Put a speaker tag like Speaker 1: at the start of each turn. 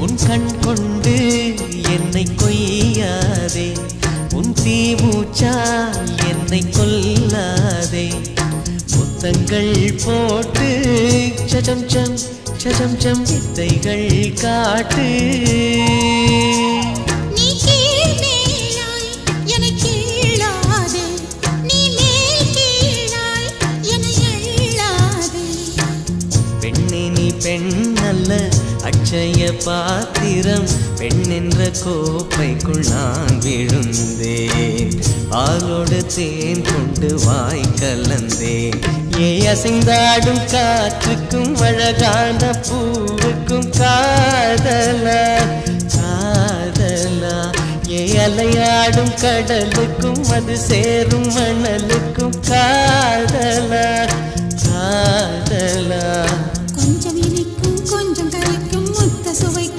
Speaker 1: உன் கண் கொண்டு என்னை கொய்யாதே, உன் தீமூச்சால் என்னை கொல்லாதே. முத்தங்கள் போட்டு சஜம் சம் சஜம் சம் வித்தைகள் காட்டு. பெண் அல்ல அட்சய பாத்திரம், பெண் என்ற கோப்பைக்குள் நான் விழுந்தேன். பாலோடு தேன் கொண்டு வாய் கலந்தேன். ஏ அசைந்தாடும் காற்றுக்கும் அழகான பூவுக்கும் காதலா காதலா. ஏ அலையாடும் கடலுக்கும் அது சேரும் மணலுக்கும் காதலா காதலா.